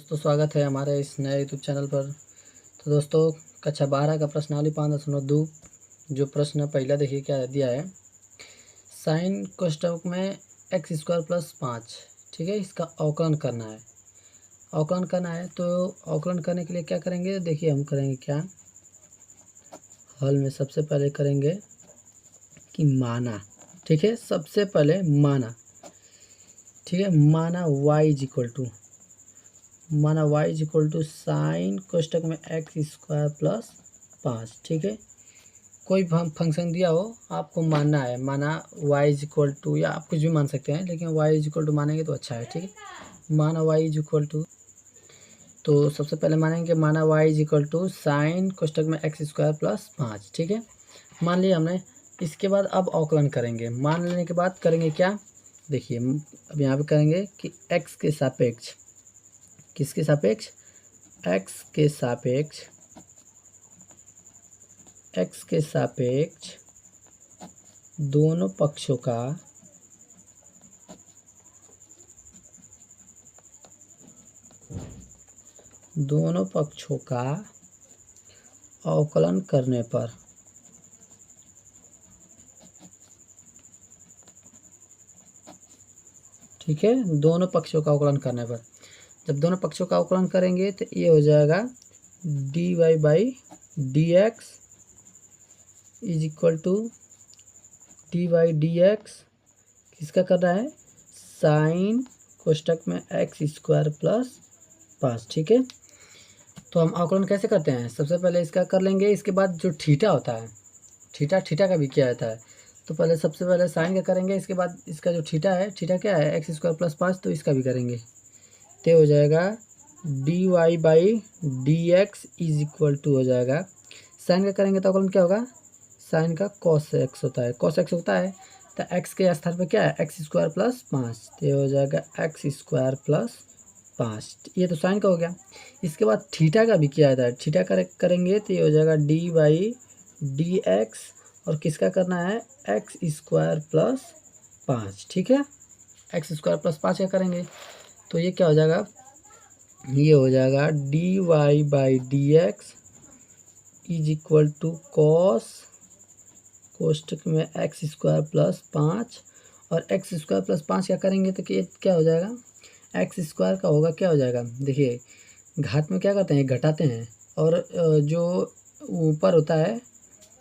दोस्तों, स्वागत है हमारे इस नए यूट्यूब चैनल पर। तो दोस्तों, कक्षा 12 का प्रश्नावली 5.2 जो प्रश्न पहला देखिए क्या दिया है। साइन कोष्ठक में एक्स स्क्वायर प्लस 5, ठीक है, इसका अवकलन करना है। अवकलन करना है तो अवकलन करने के लिए क्या करेंगे, देखिए हम करेंगे क्या। हल में सबसे पहले करेंगे कि माना, ठीक है, सबसे पहले माना, ठीक है, माना y is equal to sine कोष्ठक में एक्स स्क्वायर प्लस 5, ठीक है। कोई फंक्शन दिया हो आपको मानना है, माना y इज इक्वल टू, या आप कुछ भी मान सकते हैं, लेकिन y इज इक्वल टू मानेंगे तो अच्छा है, ठीक है। माना y इज इक्वल टू, तो सबसे पहले मानेंगे माना y is equal to sine कोष्ठक में एक्स स्क्वायर प्लस 5, ठीक है, मान लिया हमने। इसके बाद अब अवकलन करेंगे। मान लेने के बाद करेंगे क्या, देखिए अब यहाँ पे करेंगे कि x के सापेक्ष, किसके सापेक्ष, x के सापेक्ष दोनों पक्षों का अवकलन करने पर, ठीक है, दोनों पक्षों का अवकलन करने पर, जब दोनों पक्षों का अवकलन करेंगे तो ये हो जाएगा dy by d x is equal to d by d x, किसका कर रहा है, साइन कोष्ठक में एक्स स्क्वायर प्लस 5, ठीक है। तो हम अवकलन कैसे करते हैं, सबसे पहले इसका कर लेंगे, इसके बाद जो थीटा होता है, थीटा का भी किया जाता है, तो पहले सबसे पहले साइन का करेंगे, इसके बाद इसका जो थीटा है, थीटा क्या है, एक्स स्क्वायर प्लस 5, तो इसका भी करेंगे, तो हो जाएगा d y by d x is equal to हो जाएगा, साइन का करेंगे तो अवकलन क्या होगा, साइन का कॉस एक्स होता है, तो एक्स के स्थान पर क्या है, एक्स स्क्वायर प्लस 5, तो हो जाएगा एक्स स्क्वायर प्लस 5, ये तो साइन का हो गया। इसके बाद थीटा का भी किया जाता है, थीटा करेंगे तो ये हो जाएगा डी बाई डी एक्स, और किसका करना है, एक्स स्क्वायर प्लस 5, ठीक है, एक्स स्क्वायर प्लस 5 का करेंगे तो ये क्या हो जाएगा, ये हो जाएगा d y by d x is equal to cos कोष्ठक में एक्स स्क्वायर प्लस 5, और एक्स स्क्वायर प्लस 5 क्या करेंगे तो कि क्या हो जाएगा, एक्स स्क्वायर का होगा क्या हो जाएगा, देखिए घात में क्या करते हैं, घटाते हैं, और जो ऊपर होता है,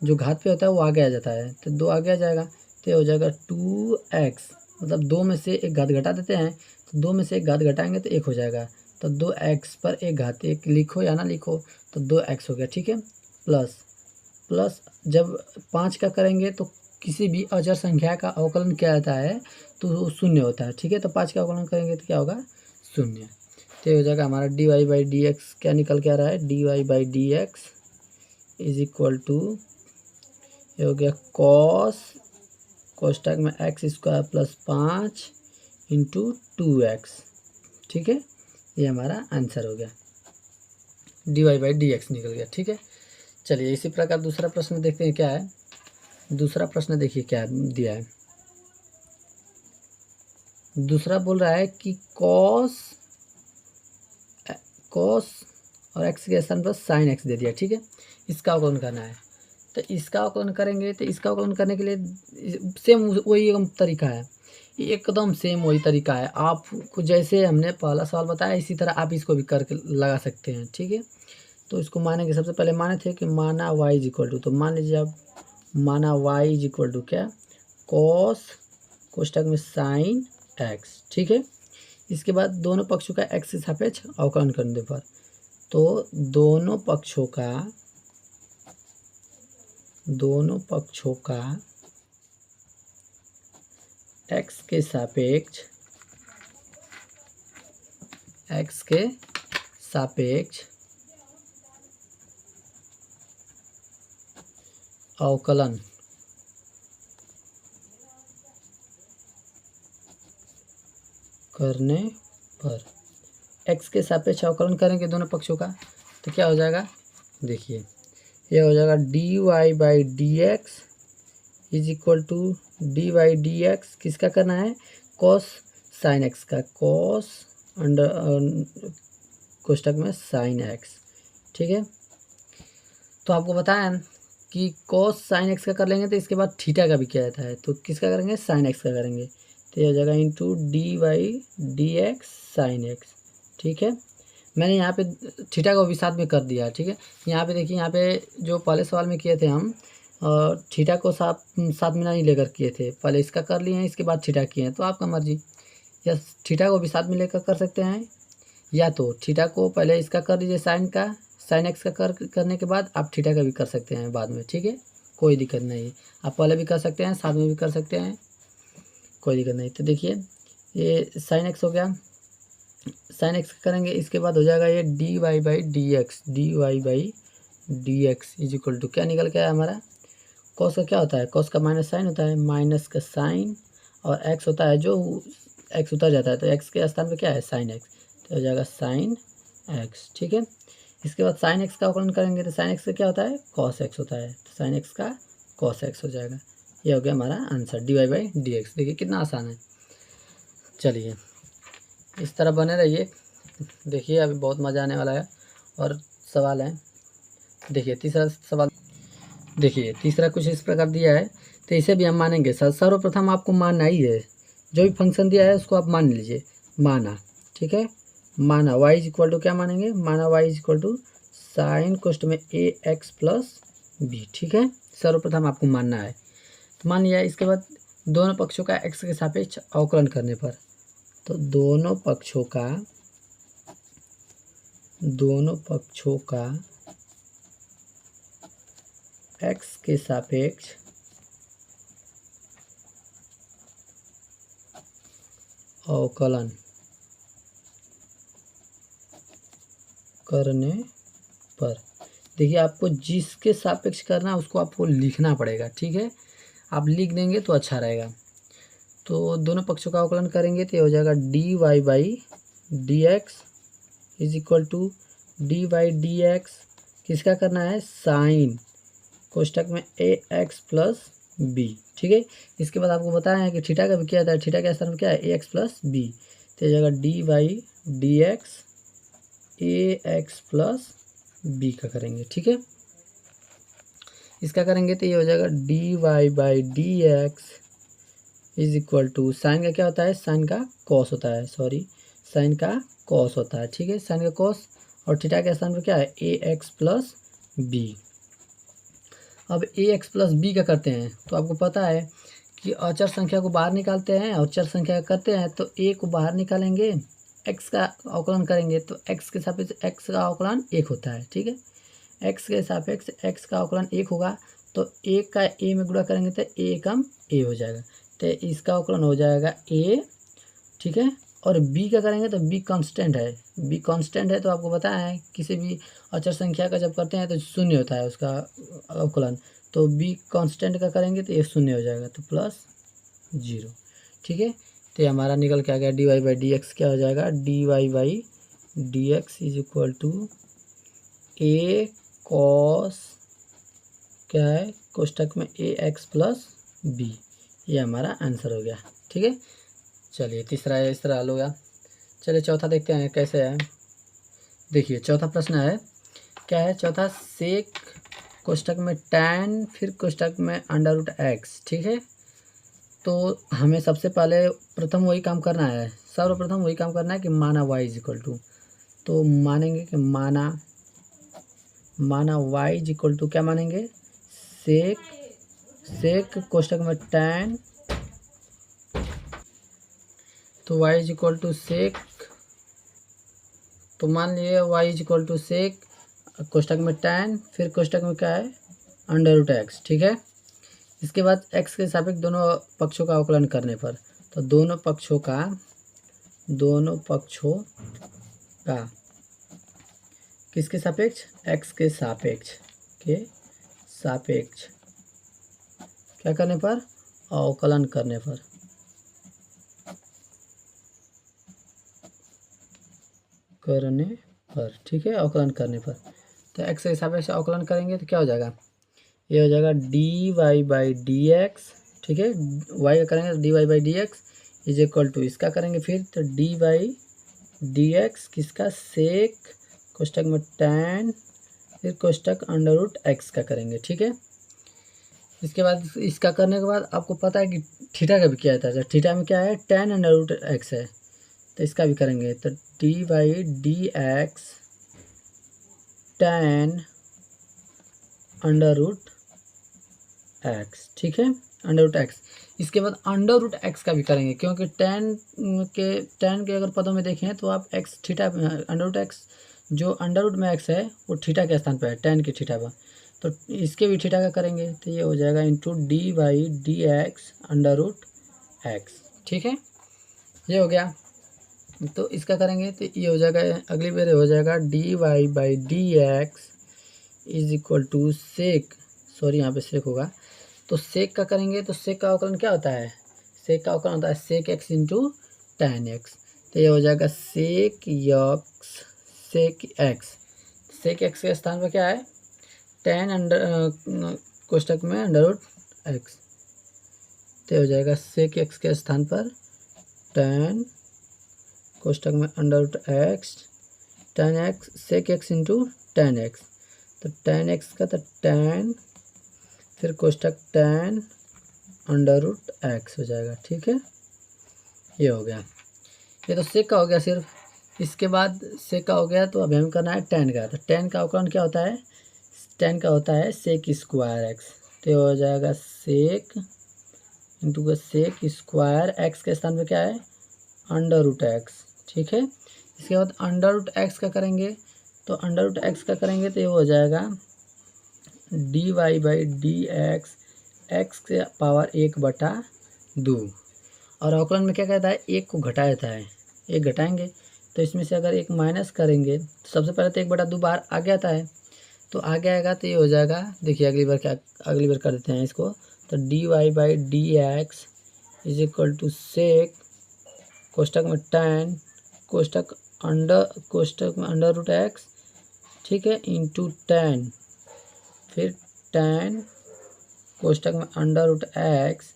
जो घात पे होता है वो आगे आ जाता है, तो 2 आगे आ जाएगा, तो हो जाएगा 2x, मतलब 2 में से एक घात घटा देते हैं, तो 2 में से एक घात घटाएंगे तो 1 हो जाएगा, तो 2x पर एक घात, एक लिखो या ना लिखो, तो 2x हो गया, ठीक है। प्लस जब 5 का करेंगे तो किसी भी अचर संख्या का अवकलन क्या आता है, तो वो शून्य होता है, ठीक है, तो 5 का अवकलन करेंगे तो क्या होगा, शून्य, तो हो जाएगा हमारा d y by d x क्या निकल के आ रहा है, d y by d x is equal to, ये हो गया कॉस कोष्ठक में x square plus 5 into 2x, ठीक है, ये हमारा आंसर हो गया, d y by d x निकल गया, ठीक है। चलिए इसी प्रकार दूसरा प्रश्न देखते हैं क्या है। दूसरा प्रश्न देखिए क्या दिया है, दूसरा बोल रहा है कि कॉस और एक्स के स्थान पर साइन एक्स दे दिया, ठीक है, इसका अवकलन करना है, तो इसका अवकलन करेंगे, तो इसका अवकलन करने के लिए सेम वही एकदम तरीका है, एकदम सेम वही तरीका है, आपको जैसे हमने पहला सवाल बताया इसी तरह आप इसको भी करके लगा सकते हैं, ठीक है। तो इसको मानेंगे, सबसे पहले माने थे कि माना y इज इक्वल टू, तो मान लीजिए आप माना y इज इक्वल टू क्या, कॉस कोष्ठक में साइन एक्स, ठीक है। इसके बाद दोनों पक्षों का x के सापेक्ष अवकलन करने पर, तो दोनों पक्षों का x के सापेक्ष अवकलन करने पर, x के सापेक्ष अवकलन करेंगे दोनों पक्षों का, तो क्या हो जाएगा, देखिए ये हो जाएगा d y by d x is equal to d by d x, किसका करना है, कॉस साइन एक्स का, कॉस अंडर कोष्टक में साइन एक्स। ठीक है, तो आपको बताया कि कॉस साइन एक्स का कर लेंगे तो इसके बाद थीटा का भी क्या रहता है, तो किसका करेंगे, साइन एक्स का करेंगे, तो ये हो जाएगा into d y d x sine x. ठीक है, मैंने यहाँ पे थीटा को भी साथ में कर दिया। ठीक है, यहाँ पे देखिए, यहाँ पे जो पहले सवाल में किए थे हम थीटा को साथ में नहीं लेकर किए थे, पहले इसका कर लिए हैं, इसके बाद थीटा किए हैं, तो आपका मर्जी, या थीटा को भी साथ में लेकर कर सकते हैं, या तो थीटा को पहले इसका कर दीजिए साइन एक्स का करने के बाद आप थीटा का भी कर सकते हैं बाद में। ठीक है, कोई दिक्कत नहीं है, आप पहले भी कर सकते हैं, साथ में भी कर सकते हैं, कोई दिक्कत नहीं। तो देखिए ये साइन एक्स हो गया, साइन एक्स करेंगे, इसके बाद हो जाएगा ये d y by d x is equal to क्या निकल के आया हमारा, कॉस का क्या होता है, कॉस का माइनस साइन होता है, माइनस का साइन, और एक्स होता है जो एक्स उतर जाता है, तो एक्स के स्थान पे क्या है, साइन एक्स, तो हो जाएगा साइन एक्स। ठीक है, इसके बाद साइन एक्स का अवकलन करेंगे तो साइन एक्स का क्या होता है, कॉस एक्स होता है, तो साइन एक्स का कॉस एक्स हो जाएगा। ये हो गया हमारा answer, d y by d x. देखिए कितना आसान है। चलिए इस तरह बने रहिए, देखिए अभी बहुत मज़ा आने वाला है। और सवाल है, देखिए तीसरा सवाल, देखिए तीसरा कुछ इस प्रकार दिया है, तो इसे भी हम मानेंगे। सर्वप्रथम आपको मानना ही है, जो भी फंक्शन दिया है उसको आप मान लीजिए, माना। ठीक है, माना y इज इक्वल टू क्या मानेंगे, माना y is equal to sine कोष्ट में ए एक्स प्लस बी। ठीक है, सर्वप्रथम आपको मानना है, तो मान लिया। इसके बाद दोनों पक्षों का x के सापेक्ष अवकलन करने पर, तो दोनों पक्षों का x के सापेक्ष अवकलन करने पर, देखिए आपको जिसके सापेक्ष करना है उसको आपको लिखना पड़ेगा। ठीक है, आप लिख देंगे तो अच्छा रहेगा। तो दोनों पक्षों का अवकलन करेंगे तो ये हो जाएगा d y by d x is equal to d y d x, किसका करना है, साइन कोष्टक में ए एक्स प्लस बी। ठीक है, इसके बाद आपको बताया है कि थीटा का भी क्या था, थीटा के स्थान में क्या है, ए एक्स प्लस बी, तो हो जाएगा डी वाई डी एक्स ए एक्स प्लस बी का करेंगे। ठीक है, इसका करेंगे तो ये हो जाएगा d y by d x is equal to, sine का क्या होता है, साइन का कॉस होता है, साइन का कॉस होता है। ठीक है, साइन का कॉस, और थीटा के स्थान पर क्या है, ए एक्स प्लस बी। अब ए एक्स प्लस बी का करते हैं, तो आपको पता है कि अचर संख्या को बाहर निकालते हैं और चर संख्या करते हैं, तो ए को बाहर निकालेंगे, एक्स का अवकलन करेंगे, तो एक्स के सापेक्ष एक्स का अवकलन 1 होता है। ठीक है, एक्स के सापेक्ष एक्स का अवकलन 1 होगा, तो 1 का ए में गुणा करेंगे तो ए कम ए हो जाएगा, तो इसका अवकलन हो जाएगा ए। ठीक है, और बी का करेंगे तो बी कांस्टेंट है, तो आपको बताया है किसी भी अचर संख्या का जब करते हैं तो शून्य होता है उसका अवकलन, तो बी कांस्टेंट का करेंगे तो ये शून्य हो जाएगा, तो प्लस 0। ठीक है, तो हमारा निकल के आ गया d y by d x क्या हो जाएगा, d y by d x is equal to a cos क्या है, कोष्टक में ए एक्स प्लस बी, ये हमारा आंसर हो गया। ठीक है, चलिए तीसरा इस तरह हल हो गया। चलिए चौथा देखते हैं कैसे है। देखिए चौथा प्रश्न है, क्या है चौथा, सेक कोष्टक में tan फिर कोष्टक में अंडर रूट एक्स। ठीक है, तो हमें सबसे पहले सर्वप्रथम वही काम करना है कि माना y इज इक्वल टू, तो मानेंगे कि माना y इज इक्वल टू क्या मानेंगे, सेक कोष्टक में tan, तो y इज इक्वल टू सेक, तो मान लिए y is equal to sec कोष्टक में tan फिर कोष्टक में क्या है, अंडर रूट एक्स। ठीक है, इसके बाद x के सापेक्ष दोनों पक्षों का अवकलन करने पर, तो दोनों पक्षों का किसके सापेक्ष, x के सापेक्ष क्या करने पर, अवकलन करने पर, ठीक है, अवकलन करने पर, तो x के हिसाब से अवकलन करेंगे तो क्या हो जाएगा, ये हो जाएगा d y by d x. ठीक है, y का करेंगे तो d y by d x is equal to, इसका करेंगे फिर तो डी वाई dx किसका, सेक कोष्टक में tan फिर कोष्टक अंडर रूट एक्स का करेंगे। ठीक है, इसके बाद इसका करने के बाद आपको पता है कि थीटा का भी क्या आता है, थीटा में क्या है, tan अंडर रूट एक्स है, तो इसका भी करेंगे। तो d by d x tan under root x. ठीक है, अंडर रूट एक्स। इसके बाद अंडर रूट एक्स का भी करेंगे, क्योंकि tan के अगर पदों में देखें तो आप x theta under root x जो अंडर रूट में एक्स है वो थीटा के स्थान पर है, tan के थीटा पर, तो इसके भी थीटा का करेंगे। तो ये हो जाएगा into d by d x under root x. ठीक है, ये हो गया। तो इसका करेंगे तो ये हो जाएगा, अगली बार हो जाएगा d y by d x is equal to sec, sorry यहाँ पे सेक होगा, तो सेक का करेंगे तो सेक का अवकलन क्या होता है, सेक का अवकलन होता है sec x into tan x. तो ये हो जाएगा sec x sec x, sec x के स्थान पर क्या है, टैन अंडर कोष्टक में अंडर रूट एक्स, तो हो जाएगा सेक एक्स के स्थान पर टैन कोष्टक में under root x tan x sec x into tan x, तो टैन एक्स का तो टैन फिर कोष्टक टैन अंडर रूट एक्स हो जाएगा। ठीक है, ये हो गया, ये तो सेक का हो गया सिर्फ। इसके बाद सेक का हो गया तो अभी हमें करना है टैन का। तो टैन का अवकलन क्या होता है, टैन का होता है सेक स्क्वायर एक्स, तो हो जाएगा सेक इंटू सेक स्क्वायर एक्स के स्थान पे क्या है, अंडर रूट एक्स। ठीक है, इसके बाद अंडर रूट एक्स का करेंगे, तो अंडर रूट एक्स का करेंगे तो ये हो जाएगा d y by d x x के पावर 1/2, और अवकलन में क्या कहता है, एक को घटाया जाता है, एक घटाएंगे तो इसमें से अगर एक माइनस करेंगे तो सबसे पहले तो 1/2 बाहर आ गया था, तो आगे आएगा तो ये हो जाएगा, देखिए अगली बार कर देते हैं इसको। तो d y by d x is equal to sec कोष्टक में टैन कोष्टक में अंडर रूट एक्स, ठीक है, इंटू टैन फिर टैन कोष्टक में under root x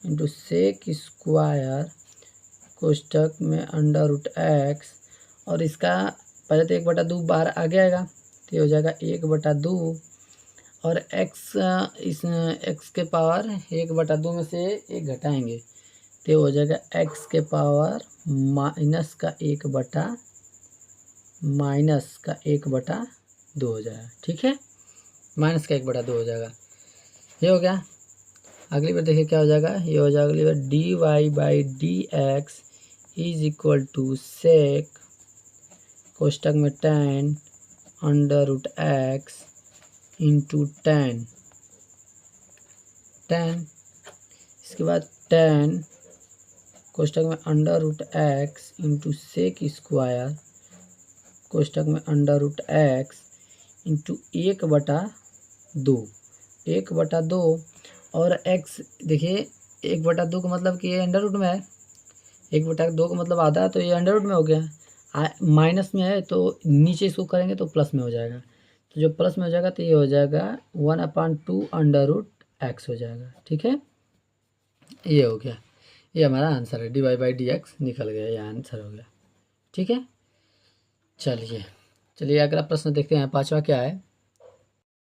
into sec square कोष्टक में अंडर रूट एक्स, और इसका पहले तो 1/2 बाहर आ जाएगा तो ये हो जाएगा 1/2, और एक्स इस एक्स के पावर 1/2 में से एक घटाएंगे तो हो जाएगा एक्स के पावर माइनस का 1/2 हो जाएगा। ठीक है, माइनस का 1/2 हो जाएगा, ये हो गया। अगली बार देखिए क्या हो जाएगा, ये हो जाएगा अगली बार d y by d x is equal to sec कोष्टक में tan under root x into tan, इसके बाद टैन कोष्टक में under root x into sec square कोष्टक में अंडर रूट एक्स इंटू 1/2 और एक्स, देखिए 1/2 का मतलब कि ये अंडर रूट में है, 1/2 का मतलब आधा, तो ये अंडर रूट में हो गया, माइनस में है तो नीचे इसको करेंगे तो प्लस में हो जाएगा, तो जो प्लस में हो जाएगा तो ये हो जाएगा 1/2 अंडर रूट एक्स हो जाएगा। ठीक है, ये हो गया, ये हमारा आंसर है, d y by d x निकल गया, ये आंसर हो गया। ठीक है, चलिए अगला प्रश्न देखते हैं, 5वां क्या है।